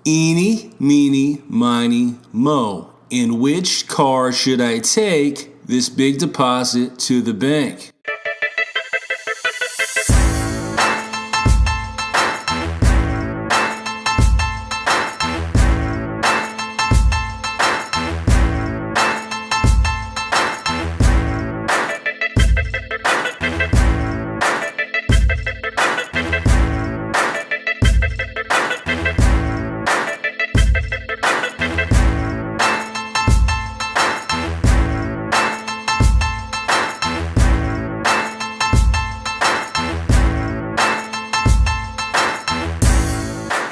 Eeny, meeny, miny, mo. In which car should I take this big deposit to the bank?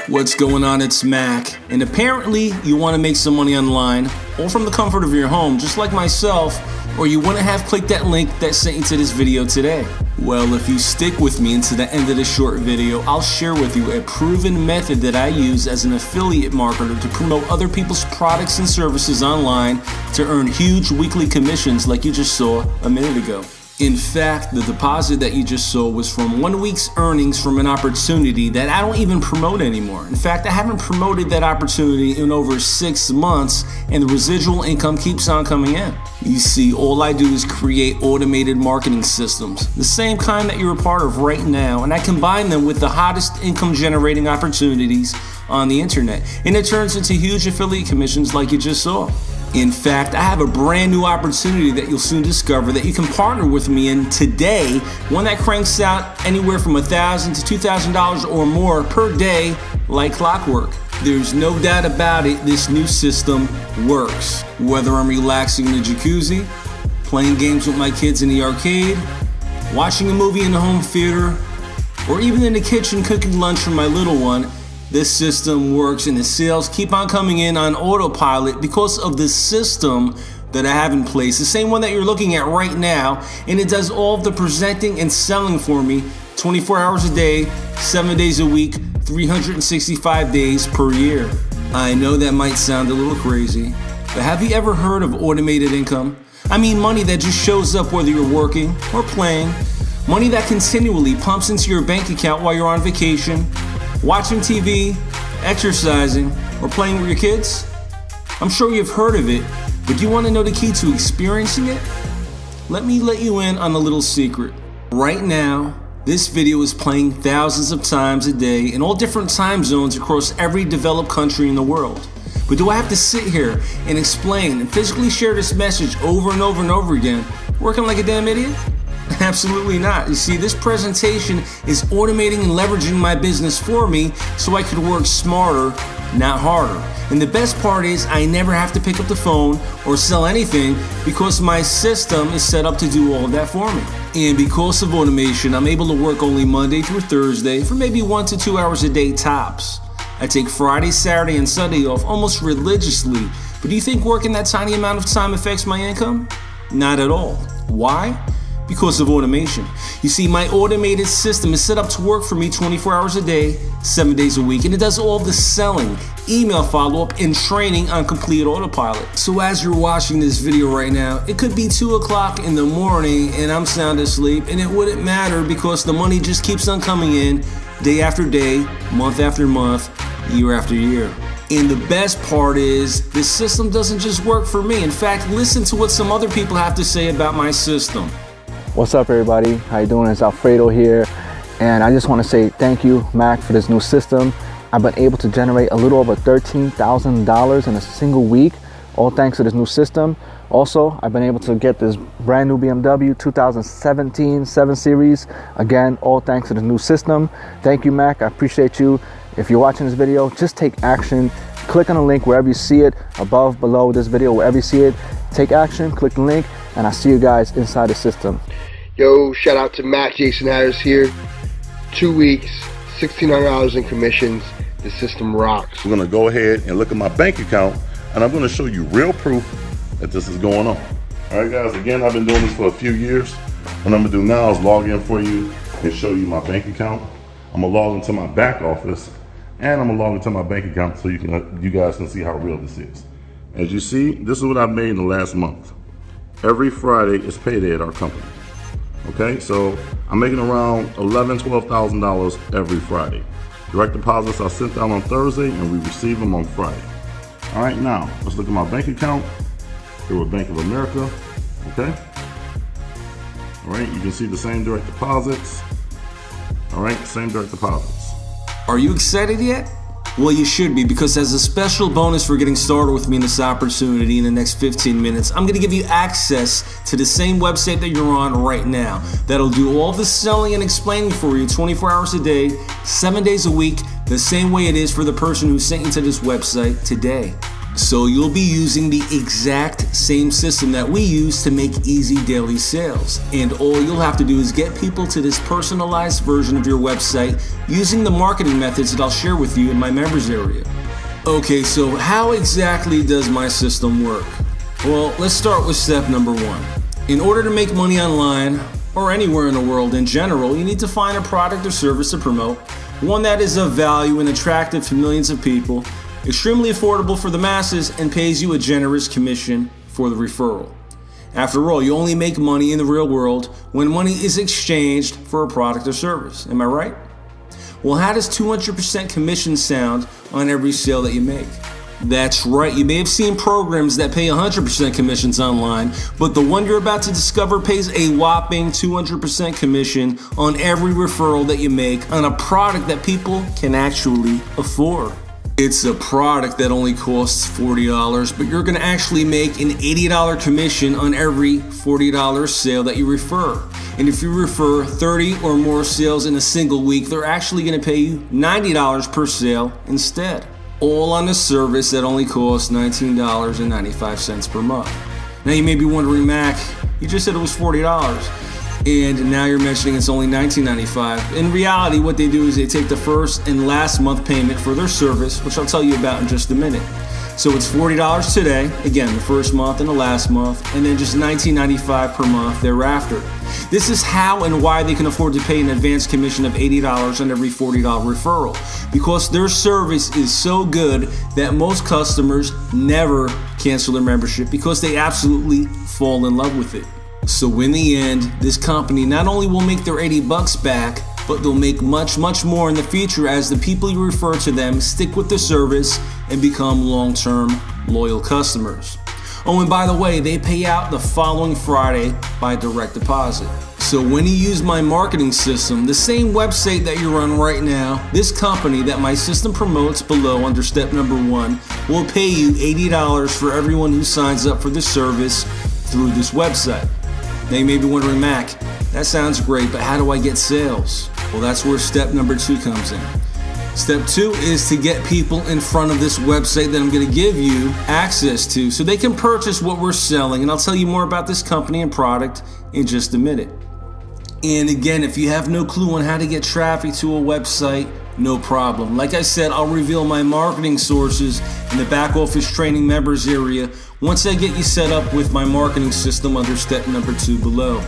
What's going on? It's Mac, and apparently you want to make some money online or from the comfort of your home, just like myself, or you wouldn't have clicked that link that sent you to this video today. Well, if you stick with me into the end of this short video, I'll share with you a proven method that I use as an affiliate marketer to promote other people's products and services online to earn huge weekly commissions like you just saw a minute ago. In fact, the deposit that you just saw was from 1 week's earnings from an opportunity that I don't even promote anymore. In fact, I haven't promoted that opportunity in over 6 months, and the residual income keeps on coming in. You see, all I do is create automated marketing systems, the same kind that you're a part of right now, and I combine them with the hottest income generating opportunities on the internet, and it turns into huge affiliate commissions like you just saw. In fact, I have a brand new opportunity that you'll soon discover that you can partner with me in today, one that cranks out anywhere from $1,000 to $2,000 or more per day like clockwork. There's no doubt about it, this new system works. Whether I'm relaxing in the jacuzzi, playing games with my kids in the arcade, watching a movie in the home theater, or even in the kitchen cooking lunch for my little one, this system works, and the sales keep on coming in on autopilot because of the system that I have in place, the same one that you're looking at right now, and it does all of the presenting and selling for me 24 hours a day, 7 days a week, 365 days per year. I know that might sound a little crazy, but have you ever heard of automated income? I mean money that just shows up whether you're working or playing, money that continually pumps into your bank account while you're on vacation, watching TV, exercising, or playing with your kids? I'm sure you've heard of it, but do you want to know the key to experiencing it? Let me let you in on a little secret. Right now, this video is playing thousands of times a day in all different time zones across every developed country in the world. But do I have to sit here and explain and physically share this message over and over and over again, working like a damn idiot? Absolutely not. You see, this presentation is automating and leveraging my business for me so I could work smarter, not harder. And the best part is I never have to pick up the phone or sell anything because my system is set up to do all of that for me. And because of automation, I'm able to work only Monday through Thursday for maybe 1 to 2 hours a day tops. I take Friday, Saturday, and Sunday off almost religiously. But do you think working that tiny amount of time affects my income? Not at all. Why? Because of automation. You see, my automated system is set up to work for me 24 hours a day, 7 days a week, and it does all the selling, email follow-up, and training on complete autopilot. So as you're watching this video right now, it could be 2 o'clock in the morning and I'm sound asleep, and it wouldn't matter because the money just keeps on coming in day after day, month after month, year after year. And the best part is, this system doesn't just work for me. In fact, listen to what some other people have to say about my system. What's up, everybody? How you doing? It's Alfredo here, and I just want to say thank you, Mac, for this new system. I've been able to generate a little over $13,000 in a single week, all thanks to this new system. Also, I've been able to get this brand new BMW 2017 7 Series, again, all thanks to the new system. Thank you, Mac. I appreciate you. If you're watching this video, just take action. Click on the link wherever you see it, above, below this video, wherever you see it. Take action, click the link, and I'll see you guys inside the system. Yo, shout out to Mac, Jason Harris here. 2 weeks, $1,600 in commissions. The system rocks. We're gonna go ahead and look at my bank account, and I'm gonna show you real proof that this is going on. All right, guys, again, I've been doing this for a few years. What I'm gonna do now is log in for you and show you my bank account. I'm gonna log into my back office, and I'm gonna log into my bank account so you guys can see how real this is. As you see, this is what I've made in the last month. Every Friday is payday at our company. Okay, so I'm making around $11,000, $12,000 every Friday. Direct deposits are sent out on Thursday and we receive them on Friday. All right, now let's look at my bank account here with Bank of America. Okay. All right, you can see the same direct deposits. All right, same direct deposits. Are you excited yet? Well, you should be, because as a special bonus for getting started with me in this opportunity in the next 15 minutes, I'm going to give you access to the same website that you're on right now. That'll do all the selling and explaining for you 24 hours a day, 7 days a week, the same way it is for the person who sent you to this website today. So you'll be using the exact same system that we use to make easy daily sales. And all you'll have to do is get people to this personalized version of your website using the marketing methods that I'll share with you in my members area. Okay, so how exactly does my system work? Well, let's start with step number 1. In order to make money online, or anywhere in the world in general, you need to find a product or service to promote, one that is of value and attractive to millions of people, extremely affordable for the masses, and pays you a generous commission for the referral. After all, you only make money in the real world when money is exchanged for a product or service. Am I right? Well, how does 200% commission sound on every sale that you make? That's right, you may have seen programs that pay 100% commissions online, but the one you're about to discover pays a whopping 200% commission on every referral that you make on a product that people can actually afford. It's a product that only costs $40, but you're going to actually make an $80 commission on every $40 sale that you refer. And if you refer 30 or more sales in a single week, they're actually going to pay you $90 per sale instead. All on a service that only costs $19.95 per month. Now you may be wondering, Mac, you just said it was $40. And now you're mentioning it's only $19.95. In reality, what they do is they take the first and last month payment for their service, which I'll tell you about in just a minute. So it's $40 today, again, the first month and the last month, and then just $19.95 per month thereafter. This is how and why they can afford to pay an advance commission of $80 on every $40 referral, because their service is so good that most customers never cancel their membership because they absolutely fall in love with it. So in the end, this company not only will make their $80 back, but they'll make much, much more in the future as the people you refer to them stick with the service and become long-term loyal customers. Oh, and by the way, they pay out the following Friday by direct deposit. So when you use my marketing system, the same website that you're on right now, this company that my system promotes below under step number 1 will pay you $80 for everyone who signs up for the service through this website. Now you may be wondering, Mac, that sounds great, but how do I get sales? Well, that's where step number 2 comes in. Step 2 is to get people in front of this website that I'm going to give you access to so they can purchase what we're selling. And I'll tell you more about this company and product in just a minute. And again, if you have no clue on how to get traffic to a website, no problem. Like I said, I'll reveal my marketing sources in the back office training members area once I get you set up with my marketing system under step number 2 below.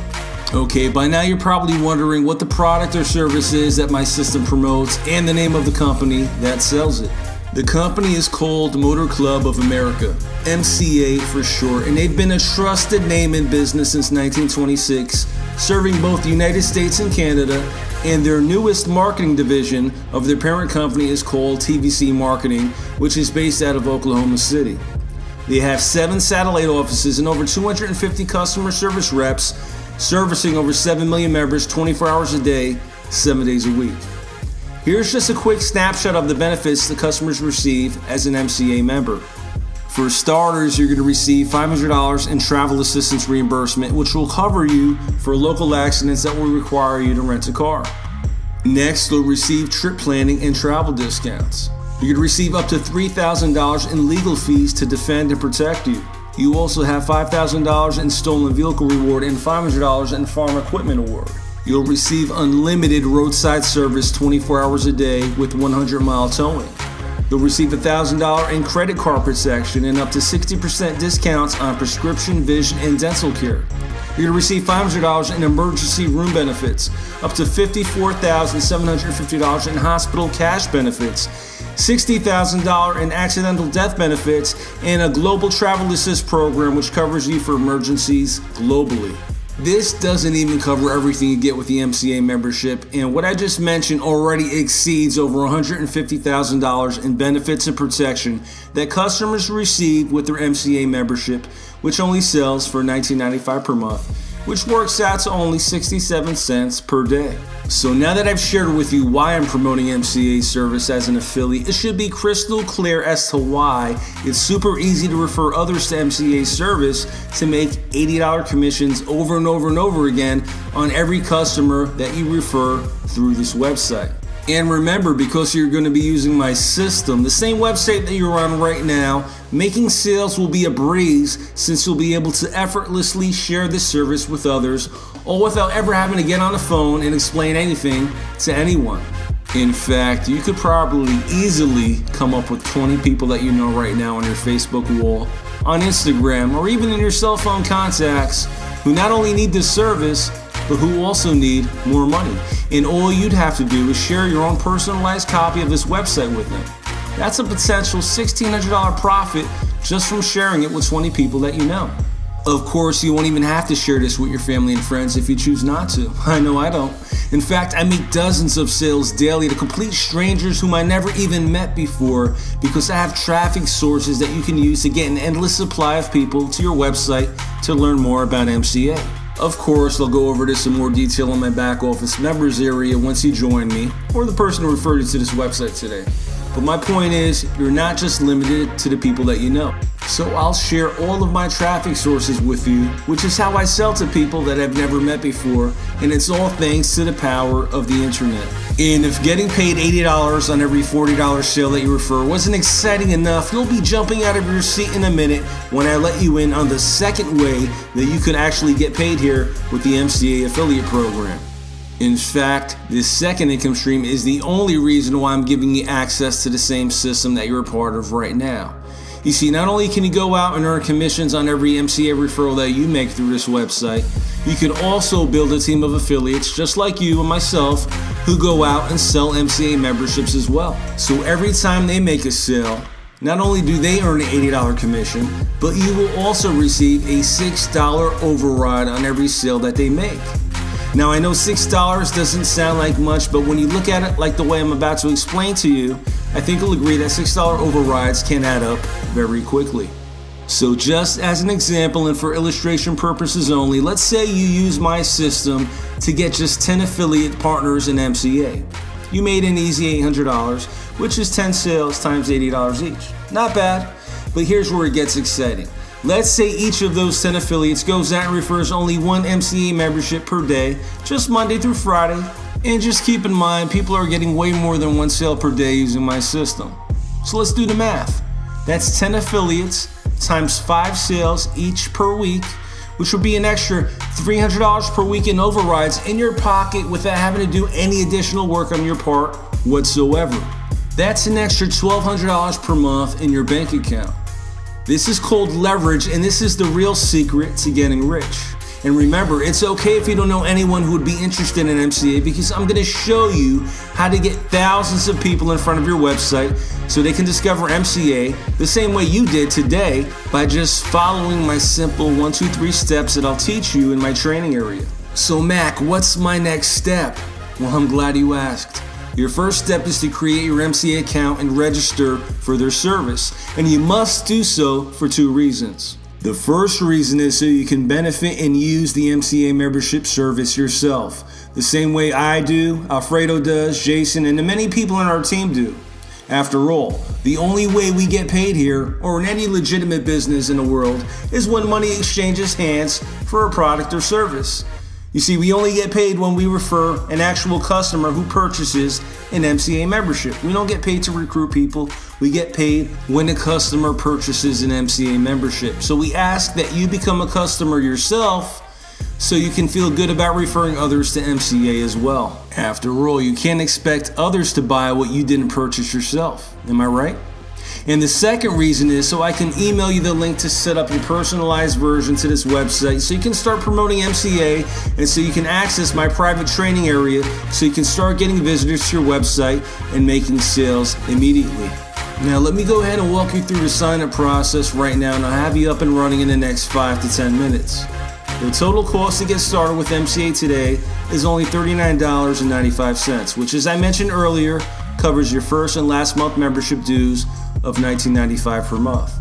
Okay, by now you're probably wondering what the product or service is that my system promotes and the name of the company that sells it. The company is called Motor Club of America, MCA for short, and they've been a trusted name in business since 1926, serving both the United States and Canada, and their newest marketing division of their parent company is called TVC Marketing, which is based out of Oklahoma City. They have 7 satellite offices and over 250 customer service reps, servicing over 7 million members 24 hours a day, 7 days a week. Here's just a quick snapshot of the benefits the customers receive as an MCA member. For starters, you're going to receive $500 in travel assistance reimbursement, which will cover you for local accidents that will require you to rent a car. Next, you'll receive trip planning and travel discounts. You're going to receive up to $3,000 in legal fees to defend and protect you. You also have $5,000 in stolen vehicle reward and $500 in farm equipment award. You'll receive unlimited roadside service 24 hours a day with 100-mile towing. You'll receive $1,000 in credit card protection and up to 60% discounts on prescription, vision, and dental care. You're going to receive $500 in emergency room benefits, up to $54,750 in hospital cash benefits, $60,000 in accidental death benefits, and a global travel assist program which covers you for emergencies globally. This doesn't even cover everything you get with the MCA membership, and what I just mentioned already exceeds over $150,000 in benefits and protection that customers receive with their MCA membership, which only sells for $19.95 per month, which works out to only 67 cents per day. So now that I've shared with you why I'm promoting MCA service as an affiliate, it should be crystal clear as to why it's super easy to refer others to MCA service to make $80 commissions over and over and over again on every customer that you refer through this website. And remember, because you're going to be using my system, the same website that you're on right now, making sales will be a breeze since you'll be able to effortlessly share this service with others, all without ever having to get on the phone and explain anything to anyone. In fact, you could probably easily come up with 20 people that you know right now on your Facebook wall, on Instagram, or even in your cell phone contacts who not only need this service, but who also need more money. And all you'd have to do is share your own personalized copy of this website with them. That's a potential $1,600 profit just from sharing it with 20 people that you know. Of course, you won't even have to share this with your family and friends if you choose not to. I know I don't. In fact, I make dozens of sales daily to complete strangers whom I never even met before because I have traffic sources that you can use to get an endless supply of people to your website to learn more about MCA. Of course, I'll go over this in more detail in my back office members area once you join me, or the person who referred you to this website today. But my point is, you're not just limited to the people that you know. So I'll share all of my traffic sources with you, which is how I sell to people that I've never met before, and it's all thanks to the power of the internet. And if getting paid $80 on every $40 sale that you refer wasn't exciting enough, you'll be jumping out of your seat in a minute when I let you in on the second way that you could actually get paid here with the MCA affiliate program. In fact, this second income stream is the only reason why I'm giving you access to the same system that you're a part of right now. You see, not only can you go out and earn commissions on every MCA referral that you make through this website, you can also build a team of affiliates just like you and myself who go out and sell MCA memberships as well. So every time they make a sale, not only do they earn an $80 commission, but you will also receive a $6 override on every sale that they make. Now, I know $6 doesn't sound like much, but when you look at it like the way I'm about to explain to you, I think you'll agree that $6 overrides can add up very quickly. So just as an example and for illustration purposes only, let's say you use my system to get just 10 affiliate partners in MCA. You made an easy $800, which is 10 sales times $80 each. Not bad, but here's where it gets exciting. Let's say each of those 10 affiliates goes out and refers only one MCA membership per day, just Monday through Friday. And just keep in mind, people are getting way more than one sale per day using my system. So let's do the math. That's 10 affiliates times 5 sales each per week, which would be an extra $300 per week in overrides in your pocket without having to do any additional work on your part whatsoever. That's an extra $1,200 per month in your bank account. This is called leverage, and this is the real secret to getting rich. And remember, it's okay if you don't know anyone who would be interested in MCA, because I'm going to show you how to get thousands of people in front of your website so they can discover MCA the same way you did today by just following my simple 1, 2, 3 steps that I'll teach you in my training area. So Mac, what's my next step? Well, I'm glad you asked. Your first step is to create your MCA account and register for their service. And you must do so for 2 reasons. The first reason is so you can benefit and use the MCA membership service yourself, the same way I do, Alfredo does, Jason, and the many people on our team do. After all, the only way we get paid here, or in any legitimate business in the world, is when money exchanges hands for a product or service. You see, we only get paid when we refer an actual customer who purchases an MCA membership. We don't get paid to recruit people. We get paid when a customer purchases an MCA membership. So we ask that you become a customer yourself so you can feel good about referring others to MCA as well. After all, you can't expect others to buy what you didn't purchase yourself. Am I right? And the second reason is so I can email you the link to set up your personalized version to this website so you can start promoting MCA, and so you can access my private training area so you can start getting visitors to your website and making sales immediately. Now let me go ahead and walk you through the sign-up process right now, and I'll have you up and running in the next 5 to 10 minutes. The total cost to get started with MCA today is only $39.95, which, as I mentioned earlier, covers your first and last month membership dues of $19.95 per month.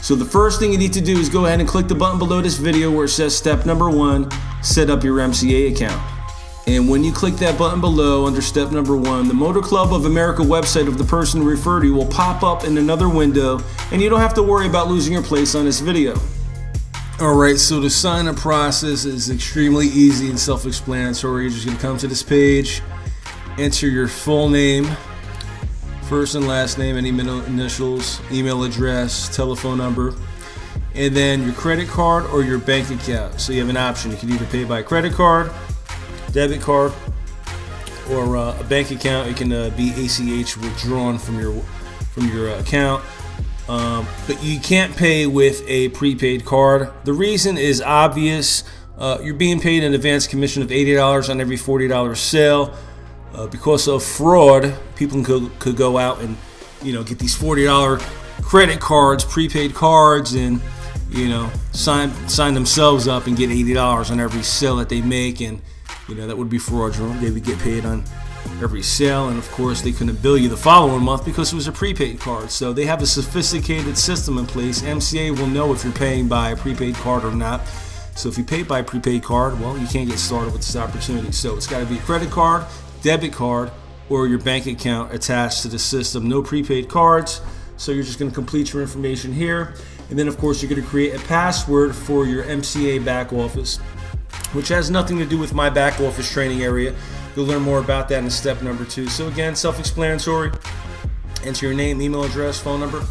So the first thing you need to do is go ahead and click the button below this video where it says step number 1, set up your MCA account. And when you click that button below under step number 1, the Motor Club of America website of the person who referred you will pop up in another window, and you don't have to worry about losing your place on this video. Alright, so the sign up process is extremely easy and self-explanatory. You're just going to come to this page, enter your full name, first and last name, any middle initials, email address, telephone number, and then your credit card or your bank account. So you have an option. You can either pay by credit card, debit card, or a bank account. It can be ACH withdrawn from your account. But you can't pay with a prepaid card. The reason is obvious. You're being paid an advance commission of $80 on every $40 sale. Because of fraud, people could go out and get these $40 credit cards, prepaid cards, and sign themselves up and get $80 on every sale that they make, and that would be fraudulent. They would get paid on every sale, and of course they couldn't bill you the following month because it was a prepaid card. So they have a sophisticated system in place. MCA will know if you're paying by a prepaid card or not. So if you pay by a prepaid card, well, you can't get started with this opportunity. So it's got to be a credit card, debit card, or your bank account attached to the system. No prepaid cards. So you're just going to complete your information here, and then of course you're going to create a password for your MCA back office, which has nothing to do with my back office training area. You'll learn more about that in step number 2. So again, self-explanatory. Enter your name, email address, phone number,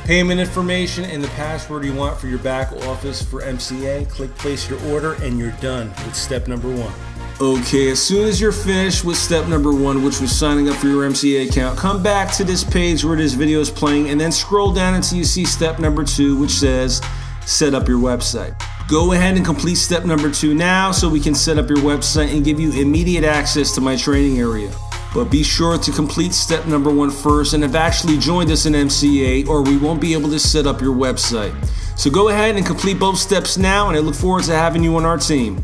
payment information, and the password you want for your back office for MCA. Click place your order, and you're done with step number 1. Okay, as soon as you're finished with step number 1, which was signing up for your MCA account, come back to this page where this video is playing, and then scroll down until you see step number 2, which says set up your website. Go ahead and complete step number 2 now so we can set up your website and give you immediate access to my training area. But be sure to complete step number 1 first and have actually joined us in MCA, or we won't be able to set up your website. So go ahead and complete both steps now, and I look forward to having you on our team.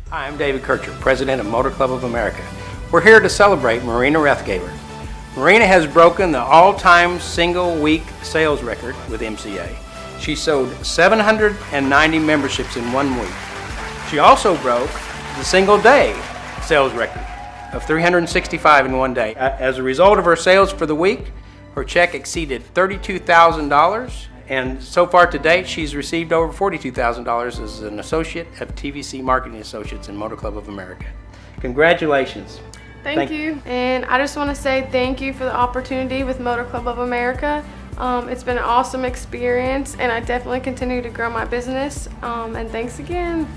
Hi, I'm David Kircher, President of Motor Club of America. We're here to celebrate Marina Rethgaber. Marina has broken the all-time single-week sales record with MCA. She sold 790 memberships in 1 week. She also broke the single-day sales record of 365 in 1 day. As a result of her sales for the week, her check exceeded $32,000, and so far to date, she's received over $42,000 as an associate of TVC Marketing Associates in Motor Club of America. Congratulations. Thank you. And I just want to say thank you for the opportunity with Motor Club of America. It's been an awesome experience, and I definitely continue to grow my business. And thanks again.